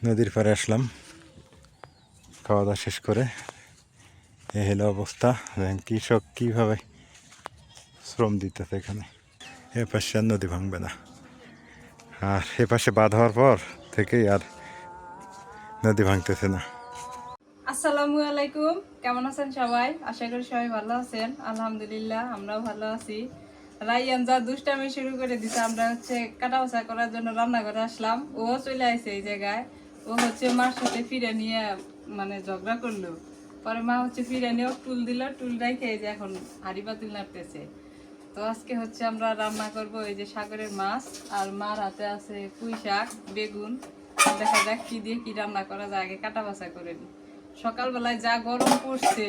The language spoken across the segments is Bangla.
নদীর পাড়ে আসলাম খাওয়া দাওয়া শেষ করে। এই হলো অবস্থা, দেখেন কৃষক কীভাবে শ্রম দিতেছে এখানে। এ পাশে আর নদী ভাঙবে না, আর এ পাশে বাঁধ হওয়ার পর থেকেই আর নদী ভাঙতেছে না। আসসালামু আলাইকুম, কেমন আছেন সবাই? আশা করি সবাই ভালো আছেন। আলহামদুলিল্লাহ আমরাও ভালো আছি। রাইয়ান যা দুষ্টামি শুরু করে দিছে, আমরা কাটা বাছা করার জন্য রান্নাঘরে আসলাম। ও চলে আসছে এই জায়গায়। ও মার সাথে ফিরে নিয়ে ঝগড়া করলো। পরে মা ফিরে নিয়ে টুল দিল, টুল রেখে এই যে এখন হাঁড়ি পাতিল নাড়তেছে। তো আজকে আমরা রান্না করব এই যে সাগরের মাছ, আর মার হাতে আছে পুঁই শাক, বেগুন। দেখা যাক কি দিয়ে কি রান্না করা যায়, আগে কাটা বাছা করে নি। সকালবেলায় যা গরম পড়ছে,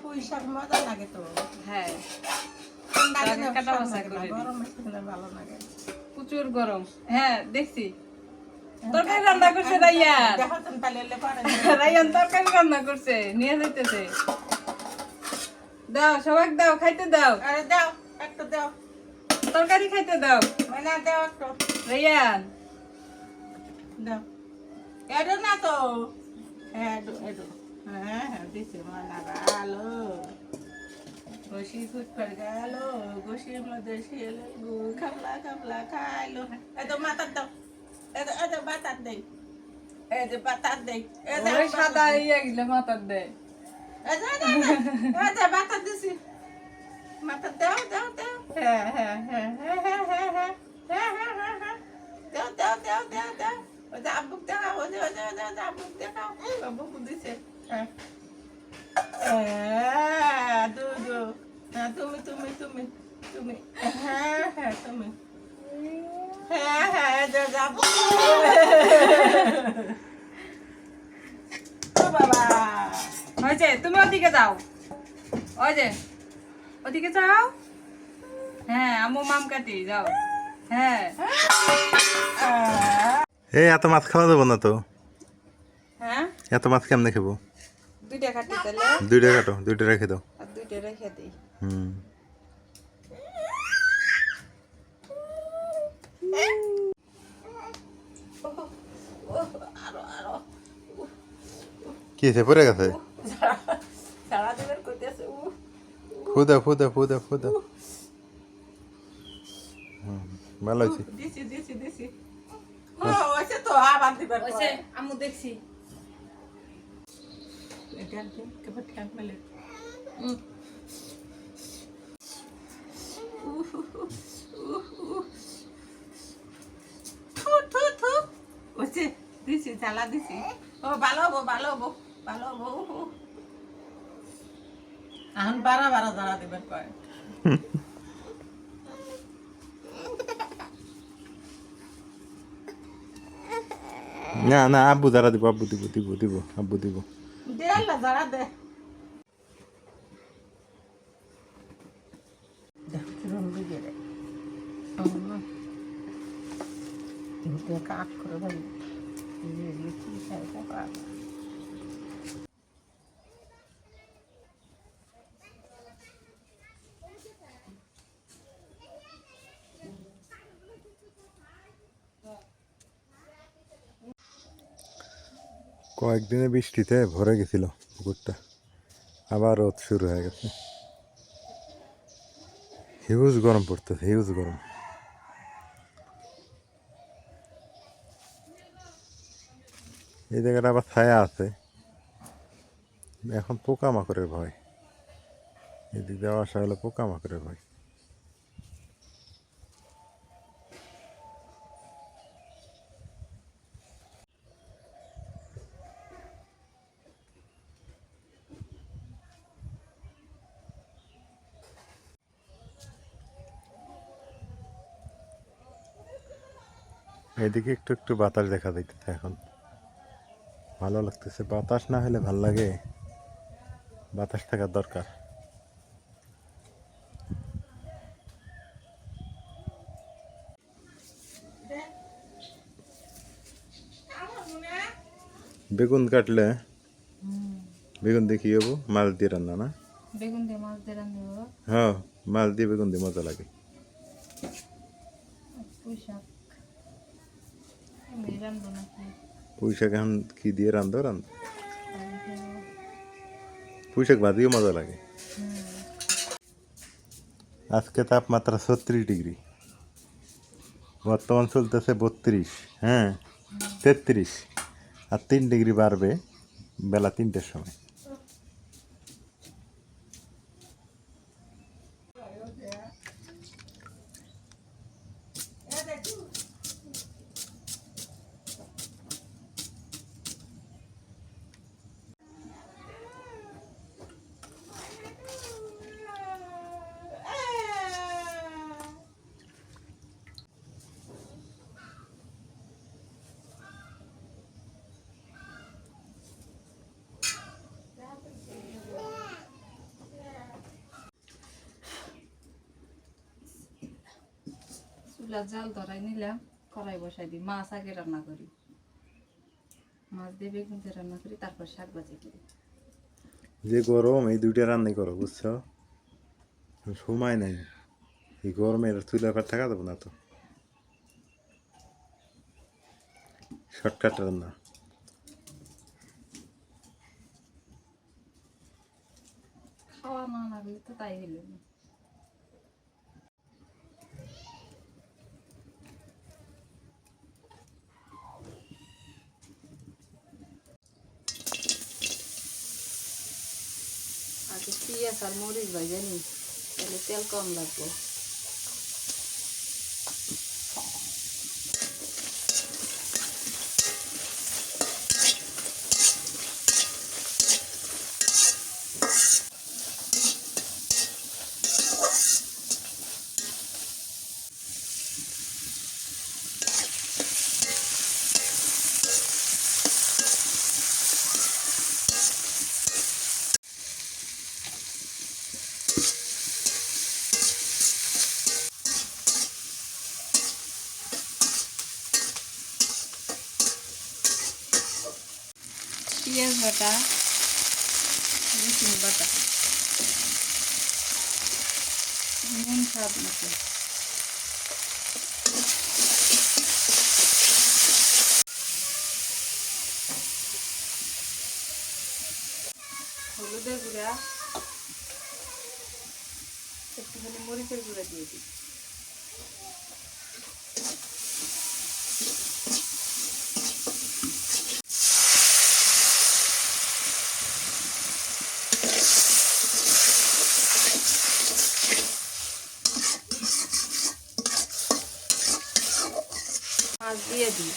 পুঁই শাক মজা লাগে তো। হ্যাঁ, কাটা বাছা করে ভালো লাগে, প্রচুর গরম। হ্যাঁ দেখছি তরকারি রান্না করছে রাইয়ান। রাইয়ান তরকারি রান্না করছে, নিয়ে যাইতেছে। দাও সবাই, দাও খাইতে দাও। আরে দাও একটা দাও, তরকারি খাইতে দাও। না দাও একটা রাইয়ান দাও। এডো না তো, এডো এডো। হ্যাঁ হ্যাঁ দিছে, মানা গেলো গোসি ফুটফাট গেল, গোসির মধ্যে শিল খাবলা খাবলা খাইলো। এত মাথার দাও, এত এত বাতার দেই, এই যে বাতার দেই, ওই সাদা ইয়া গিলা মাথার দেয়। বাতার দিছি, মাথার দাও দাও দাও। হ্যাঁ হ্যাঁ হ্যাঁ হ্যাঁ হ্যাঁ হ্যাঁ হ্যাঁ হ্যাঁ হ্যাঁ হ্যাঁ হ্যাঁ দাও দাও দাও দাও দাও। ওই যে আব্বুক দেখাও, ওই যে আব্বুক দেখাও, আব্বুক দিছে। হ্যাঁ দুধু, হ্যাঁ তুমি তুমি তুমি তুমি, হ্যাঁ হ্যাঁ তুমি, হ্যাঁ হ্যাঁ যাবো বাবা। হয়েছে, তুমি ওদিকে যাও। ওই যে ওদিকে যাও। হ্যাঁ আম্মু মাম কাটি যাও। হ্যাঁ এই এত মাছ খাওয়া যাবো না তো। হ্যাঁ এত মাছ কেমনে খাবো? দুইটা কাটি তাহলে, দুইটা কাটো, দুইটা রেখে দাও। আর দুইটা রেখে দিই। হুম, আরো আরো কি হয়েছে, পড়ে গেছে? সারা দিনের করতেছে। ফুদা ফুদা ফুদা ফুদা। ভালো হয়েছে। দিছি দিছি দিছি, ওইছে তো আবার দিবার ওইছে আম্মু দেখছি। এটা কেবল ঠ্যাং মেলে। থু থু থু, ওইছে দিছি জ্বালা দিছি। ও ভালো হবো ভালো হবো ভালো হবো। এখন বারা বারা জ্বালা দিবার কয়। না না, আব্বু দ্বারা দিব, আব্বু দিব দিব দিব, আব্বু দিব। দে আল্লাহ জ্বালা দে। কাক করে ভাই কয়েকদিনে বৃষ্টিতে ভরে গেছিল পুকুরটা, আবার রোদ শুরু হয়ে গেছে। হিউজ গরম পড়তেছে, হিউজ গরম। এই জায়গাটা আবার ছায়া আছে, এখন পোকামাকড়ের ভয়। এদিক দিয়ে আসা হলে পোকামাকড়ের ভয়। এদিকে একটু একটু বাতাস দেখা যাইতেছে এখন, ভালো লাগতেছে। বাতাস না হলে ভাল লাগে, বাতাস থাকার দরকার। বেগুন কাটলে, বেগুন দিয়ে কি হবো? মাছ দিয়ে রান্না না? বেগুন দিয়ে মাছ দিয়ে রান্না। হ্যাঁ, মাছ দিয়ে বেগুন দিয়ে মজা লাগে। পুঁই শাক মেয়ে রান্ধবো নাকি? পুঁই শাক এখন কি দিয়ে রান্ধো পুঁই শাক ভাজিও মজা লাগে। আজকে তাপমাত্রা 36 ডিগ্রি, বর্তমান চলতেছে 32, হ্যাঁ 33, আর 3 ডিগ্রি বাড়বে বেলা 3টের সময়। চুলা জাল ধরাই নিলাম, কড়াই বসাই দিই, মাছ আগে রান্না করি, মাছ দিয়ে বেগুন দিয়ে রান্না করি, তারপর শাক ভাজি করি। যে গরম এই দুইটা রান্নাই করো বুঝছো, সময় নাই, এই গরমে চুলা পার থাকা যাবো না তো। শর্টকাট রান্না। খাওয়া না লাগলে তো তাই হইল না। আগে পেঁয়াজ আর মরিচ ভাজা নি, তাহলে তেল কম লাগবে। পেঁয়াজ বাটা, রসুন বাটা, নুন স্বাদ মতো, হলুদের গুঁড়া, একটুখানি মরিচের গুঁড়া দিয়ে দিই। মাছ দিয়ে দিই।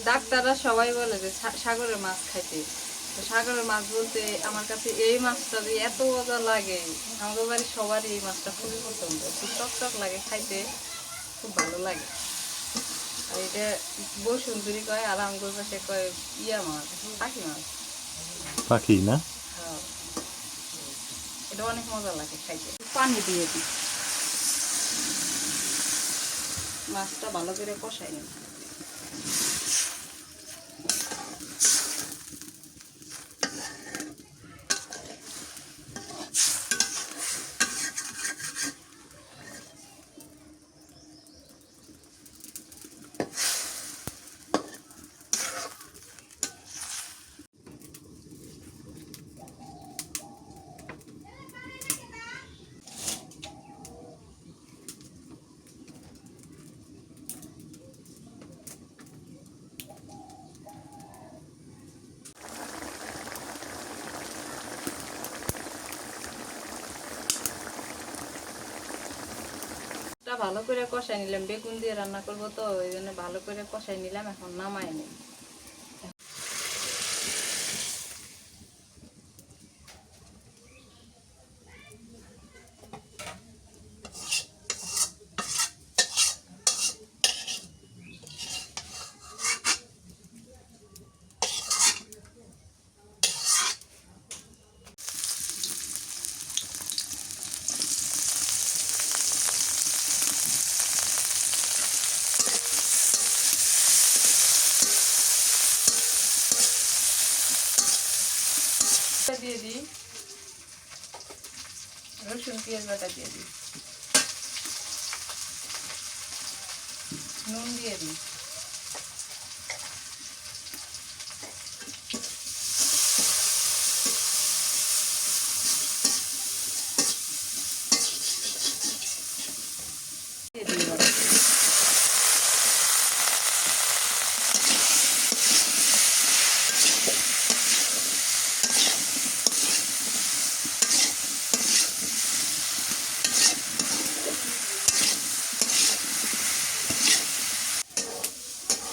ডাক্তাররা সবাই বলে যে সাগরের মাছ খাইতে, তো সাগরের মাছ বলতে আমার কাছে এই মাছটা যে এত মজা লাগে, আমাদের বাড়ির সবারই এই মাছটা খুবই পছন্দ, খুব টকটক লাগে খাইতে, খুব ভালো লাগে। আর এটা বসুন্ধরি কয়, আর আমগুলো পাশে কয় ইয়া মাছ, পাখি মাছ। পাখি না? হ্যাঁ, এটা অনেক মজা লাগে খাইতে। পানি দিয়ে দিই, মাছটা ভালো করে কষাই নিই। ভালো করে কষাই নিলাম, বেগুন দিয়ে রান্না করবো তো ওই জন্য ভালো করে কষাই নিলাম, এখন নামাই নিই। দিয়ে দিই, রসুন পেঁয়াজ বাটা দিয়ে দিই, নুন দিয়ে দিই, দিয়ে দিই এবার।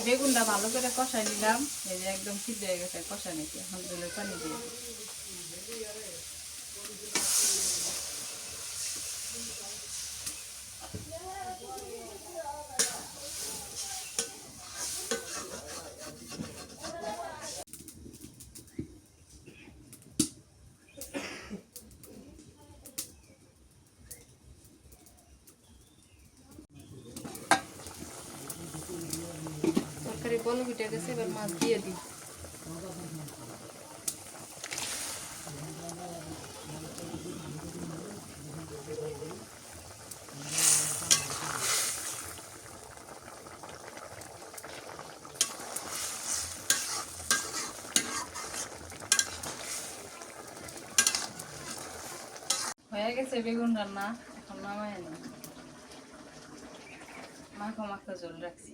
বেগুনটা ভালো করে কষাই নিলাম, এই যে একদম সিদ্ধ হয়ে গেছে কষা নিতে। এখন দিলে পানি দিয়ে দিই। তরকারি বলক উঠে গেছে, এবার মাছ দিয়ে দিই। হয়ে গেছে বেগুন রান্না, এখন নামাই নিই। মাখো মাখো ঝোল রাখছি।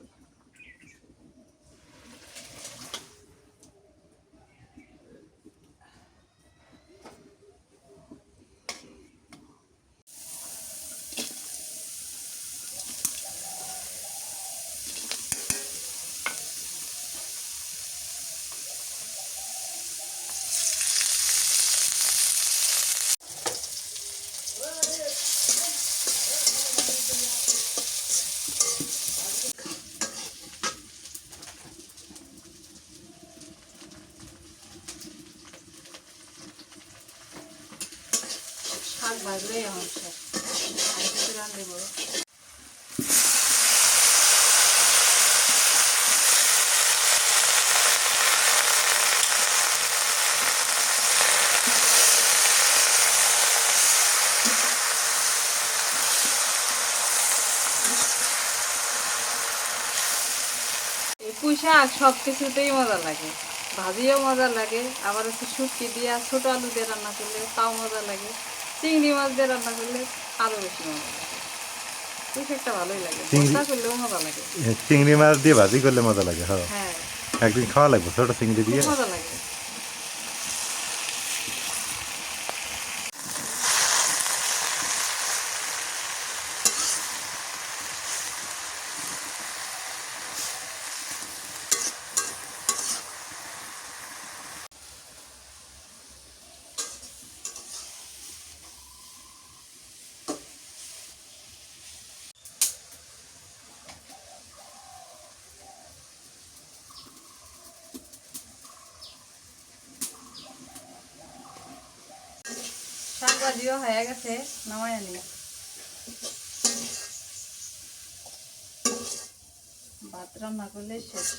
শাক ভাজলেই এখন শেষ, আর কিছু রান্না দেবো। এই পুঁই শাক সব কিছুতেই মজা লাগে, ভাজিও মজা লাগে, আবার হচ্ছে শুটকি দিয়ে ছোট আলু দিয়ে রান্না করলে তাও মজা লাগে, চিংড়ি মাছ দিয়ে রান্না করলে আরো বেশি মজা লাগে। পুঁই শাকটা ভালোই লাগে, ভর্তা করলেও মজা লাগে। চিংড়ি মাছ দিয়ে ভাজি করলে মজা লাগে। হ্যাঁ, হ্যাঁ একদিন খাওয়া লাগবে ছোট চিংড়ি দিয়ে। খুব মজা লাগে। শাক ভাজিও হয়ে গেছে, নামাই আনি। ভাত রান্না করলে শেষ।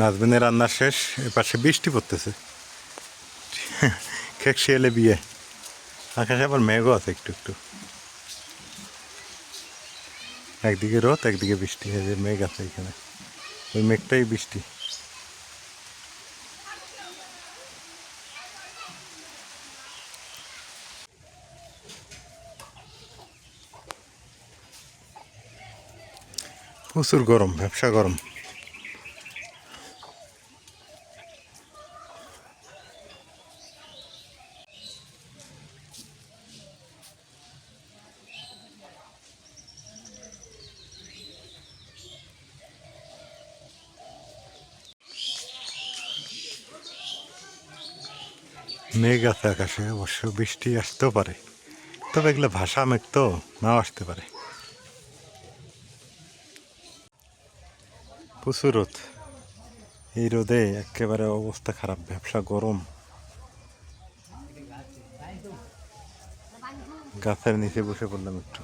নাজবিনের রান্না শেষ, এপাশে বৃষ্টি পড়তেছে। খেক শিয়ালে বিয়ে, আকাশে আবার মেঘও আছে একটু একটু, একদিকে রোদ একদিকে বৃষ্টি, এই যে মেঘ আছে এখানে, ওই মেঘটাই বৃষ্টি। প্রচুর গরম, ব্যবসা গরম। মেঘ আছে আকাশে, অবশ্য বৃষ্টি আসতেও পারে। তবে এগুলো ভাষা মেঘ তো নাও আসতে পারে। প্রচুর রোদ, এই রোদে একেবারে অবস্থা খারাপ, ব্যবসা গরম। গাছের নিচে বসে পড়লাম একটু।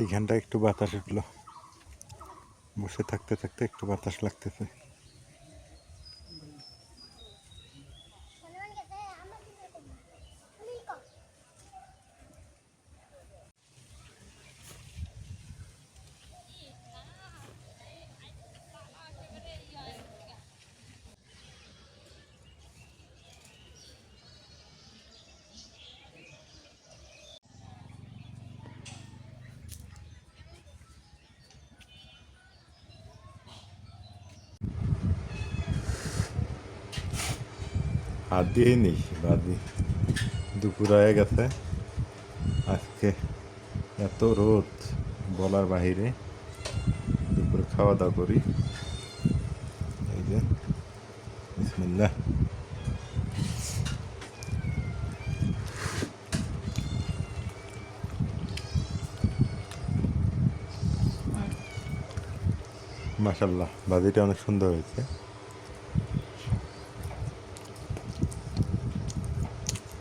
এইখানটা একটু বাতাস উঠলো, বসে থাকতে থাকতে একটু বাতাস লাগতেছে। হাত দিয়েই নেই, বাদ দিয়ে দুপুর হয়ে গেছে। আজকে এত রোদ বলার বাহিরে। দুপুরে খাওয়া দাওয়া করি, এই যে বিসমিল্লাহ। মাশাল্লাহ, ভাজিটা অনেক সুন্দর হয়েছে।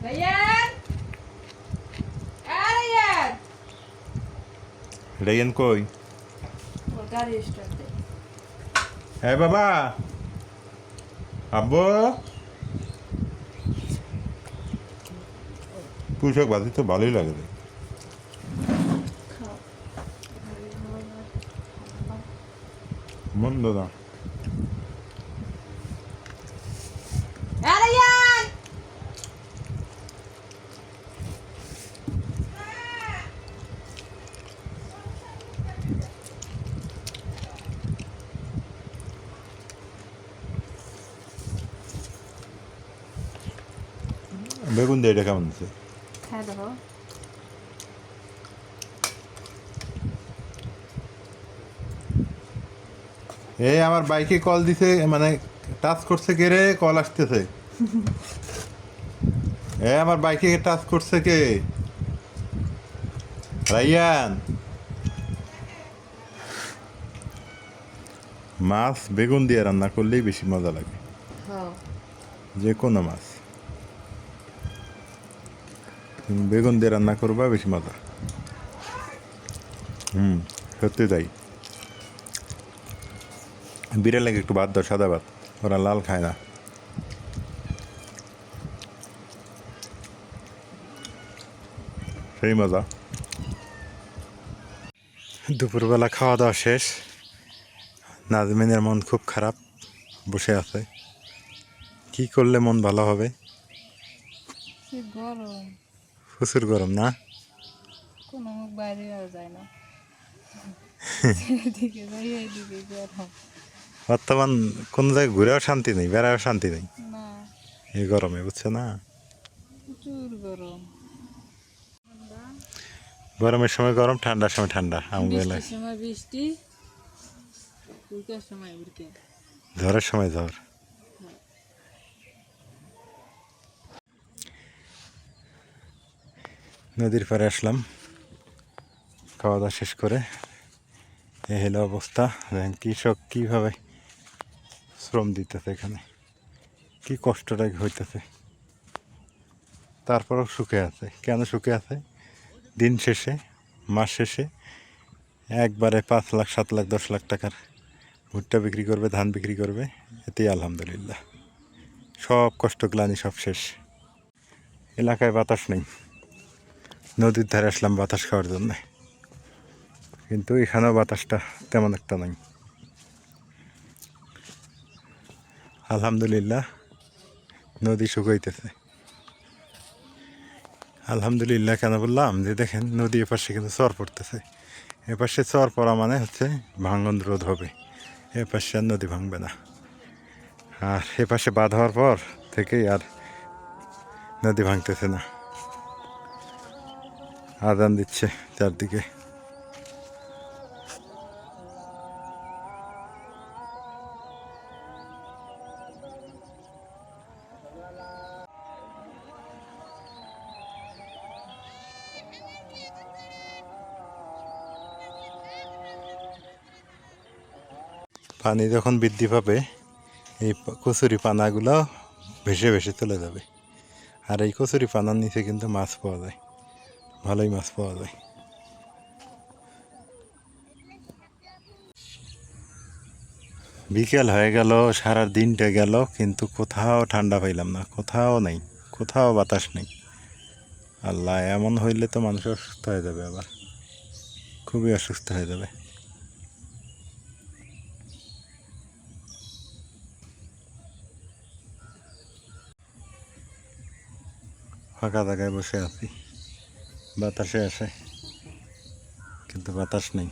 রায়ান, রায়ান, রেয়ান কই? ওর গাড়ি স্টার্ট দে। হ্যাঁ বাবা, আব্বু। পুঁইশাক ভাজি তো ভালোই লাগে রে। মন্দ না। রায়ান, বেগুন দিয়ে এটা কেমন আছে? হ্যাঁ দেখো, এই আমার বাইকে কল দিছে, মানে টাচ করছে কে রে? কল আসতেছে। আমার বাইকে টাচ করছে কে? রাইয়ান। মাছ বেগুন দিয়ে রান্না করলেই বেশি মজা লাগে, হ্যাঁ যে কোনো মাছ। তুমি বেগুন দিয়ে রান্না করবা বেশি মজা। সত্যি তাই। বিড়ালে একটু ভাত দাও, সাদা ভাত, ওরা লাল খায় না। সেই মজা। দুপুরবেলা খাওয়া দাওয়া শেষ। নাজমিনের মন খুব খারাপ, বসে আছে। কি করলে মন ভালো হবে? সে গরম, প্রচুর গরম না? কোনো মুখ বাইরে আর যায় না, এদিকে যাই এদিকে গরম। বর্তমান কোন জায়গায় ঘুরেও শান্তি নেই, বেড়াও শান্তি নেই না, এই গরমে, বুঝছে না? প্রচুর গরম। গরমের সময় গরম, ঠান্ডার সময় ঠান্ডা। আমাদের বৃষ্টির এলাকায় সময় বৃষ্টি, উল্কার সময় উল্কে। ঝড়ের সময় ঝড়। নদীর পাড়ে আসলাম খাওয়া দাওয়া শেষ করে। এ হলো অবস্থা। দেখেন কৃষক কীভাবে শ্রম দিতেছে এখানে, কি কষ্টটা হইতেছে। তারপরেও সুখে আছে। কেন সুখে আছে? দিন শেষে, মাস শেষে একবারে 5 লাখ 7 লাখ 10 লাখ টাকার ভুট্টা বিক্রি করবে, ধান বিক্রি করবে, এতেই আলহামদুলিল্লাহ। সব কষ্ট গ্লানি সব শেষ। এলাকায় বাতাস নেই, নদীর ধারে আসলাম বাতাস খাওয়ার জন্যে, কিন্তু এখানেও বাতাসটা তেমন একটা নাই। আলহামদুলিল্লাহ নদী শুকাইতেছে। আলহামদুলিল্লাহ কেন বললাম? যে দেখেন নদী এপাশে কিন্তু চর পড়তেছে। এপাশে চর পড়া মানে হচ্ছে ভাঙন রোধ হবে, এপাশে আর নদী ভাঙবে না। আর এপাশে বাঁধ হওয়ার পর থেকেই আর নদী ভাঙতেছে না। আজান দিচ্ছে চারদিকে। পানি যখন বৃদ্ধি পাবে এই কচুরি পানাগুলো ভেসে ভেসে চলে যাবে। আর এই কচুরি পানার নিচে কিন্তু মাছ পাওয়া যায়, ভালোই মাছ পাওয়া যায়। বিকেল হয়ে গেল, সারা দিনটা গেল, কিন্তু কোথাও ঠান্ডা পাইলাম না, কোথাও নেই, কোথাও বাতাস নেই। আল্লাহ, এমন হইলে তো মানুষ অসুস্থ হয়ে যাবে, আবার খুবই অসুস্থ হয়ে যাবে। ফাঁকা জায়গায় বসে আছি, বাতাসে আসে কিন্তু বাতাস নেই।